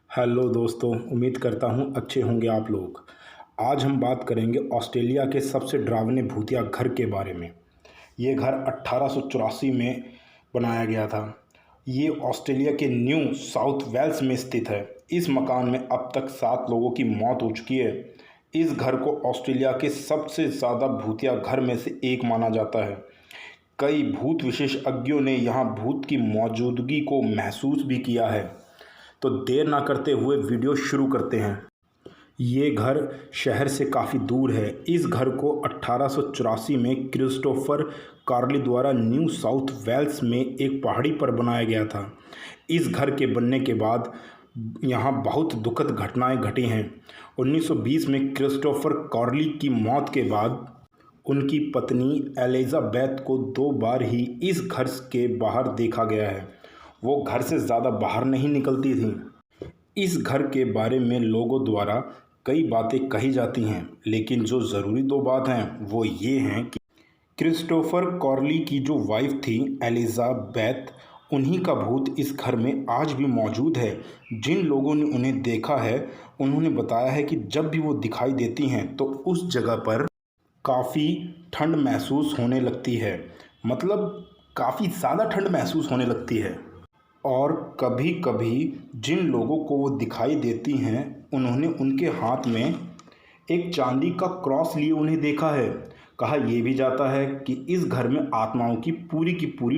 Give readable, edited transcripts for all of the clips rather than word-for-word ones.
Hello दोस्तों, उम्मीद करता हूँ अच्छे होंगे आप लोग। आज हम बात करेंगे ऑस्ट्रेलिया के सबसे डरावने भूतिया घर के बारे में। ये घर 1884 में बनाया गया था। ये ऑस्ट्रेलिया के न्यू साउथ वेल्स में स्थित है। इस मकान में अब तक 7 लोगों की मौत हो चुकी है। इस घर को ऑस्ट्रेलिया के सबसे ज़्यादा भूतिया घर में से एक माना जाता है। कई भूत विशेषज्ञों ने यहाँ भूत की मौजूदगी को महसूस भी किया है। तो देर ना करते हुए वीडियो शुरू करते हैं। ये घर शहर से काफ़ी दूर है। इस घर को 1884 में क्रिस्टोफर कार्ली द्वारा न्यू साउथ वेल्स में एक पहाड़ी पर बनाया गया था। इस घर के बनने के बाद यहाँ बहुत दुखद घटनाएं घटी हैं। 1920 में क्रिस्टोफर कार्ली की मौत के बाद उनकी पत्नी एलिजाबेथ को 2 बार ही इस घर के बाहर देखा गया है। वो घर से ज़्यादा बाहर नहीं निकलती थी। इस घर के बारे में लोगों द्वारा कई बातें कही जाती हैं, लेकिन जो ज़रूरी 2 बात हैं वो ये हैं कि क्रिस्टोफर कॉर्ली की जो वाइफ थी एलिजाबेथ, उन्हीं का भूत इस घर में आज भी मौजूद है। जिन लोगों ने उन्हें देखा है उन्होंने बताया है कि जब भी वो दिखाई देती हैं तो उस जगह पर काफ़ी ठंड महसूस होने लगती है। मतलब काफ़ी ज़्यादा ठंड महसूस होने लगती है। और कभी कभी जिन लोगों को वो दिखाई देती हैं उन्होंने उनके हाथ में एक चांदी का क्रॉस लिए उन्हें देखा है। कहा यह भी जाता है कि इस घर में आत्माओं की पूरी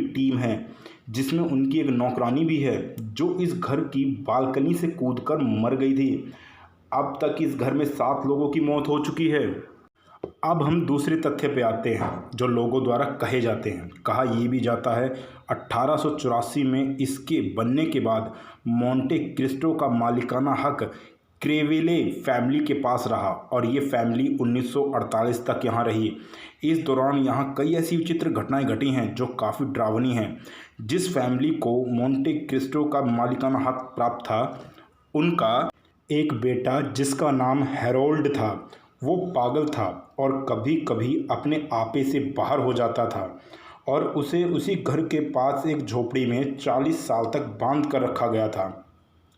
टीम है, जिसमें उनकी एक नौकरानी भी है जो इस घर की बालकनी से कूदकर मर गई थी। अब तक इस घर में 7 लोगों की मौत हो चुकी है। अब हम दूसरे तथ्य पे आते हैं जो लोगों द्वारा कहे जाते हैं। कहा यह भी जाता है 1884 में इसके बनने के बाद मोंटे क्रिस्टो का मालिकाना हक क्रेवेले फैमिली के पास रहा और ये फैमिली 1948 तक यहाँ रही। इस दौरान यहाँ कई ऐसी विचित्र घटनाएं घटी हैं जो काफ़ी डरावनी हैं। जिस फैमिली को मोंटे क्रिस्टो का मालिकाना हक प्राप्त था, उनका एक बेटा जिसका नाम हैरोल्ड था, वो पागल था और कभी कभी अपने आपे से बाहर हो जाता था और उसे उसी घर के पास एक झोपड़ी में 40 साल तक बांध कर रखा गया था।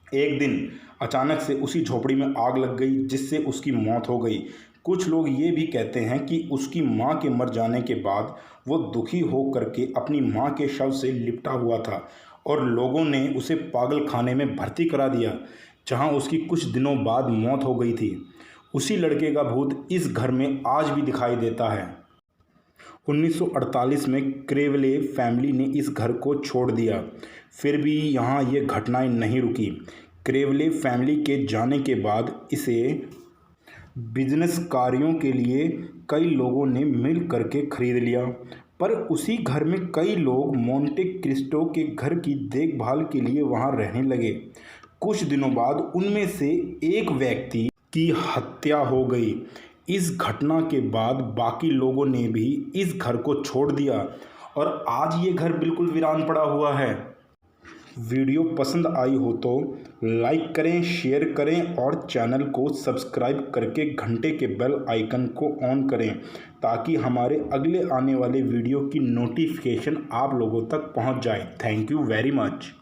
एक दिन अचानक से उसी झोपड़ी में आग लग गई जिससे उसकी मौत हो गई। कुछ लोग ये भी कहते हैं कि उसकी मां के मर जाने के बाद वो दुखी हो करके अपनी मां के शव से लिपटा हुआ था और लोगों ने उसे पागल खाने में भर्ती करा दिया, जहां उसकी कुछ दिनों बाद मौत हो गई थी। उसी लड़के का भूत इस घर में आज भी दिखाई देता है। 1948 में क्रेवले फैमिली ने इस घर को छोड़ दिया, फिर भी यहाँ ये घटनाएं नहीं रुकी। क्रेवले फैमिली के जाने के बाद इसे बिजनेस कार्यों के लिए कई लोगों ने मिल करके खरीद लिया, पर उसी घर में कई लोग मोंटे क्रिस्टो के घर की देखभाल के लिए वहाँ रहने लगे। कुछ दिनों बाद उनमें से एक व्यक्ति की हत्या हो गई। इस घटना के बाद बाकी लोगों ने भी इस घर को छोड़ दिया और आज ये घर बिल्कुल वीरान पड़ा हुआ है। वीडियो पसंद आई हो तो लाइक करें, शेयर करें और चैनल को सब्सक्राइब करके घंटे के बेल आइकन को ऑन करें ताकि हमारे अगले आने वाले वीडियो की नोटिफिकेशन आप लोगों तक पहुंच जाए। Thank you very much.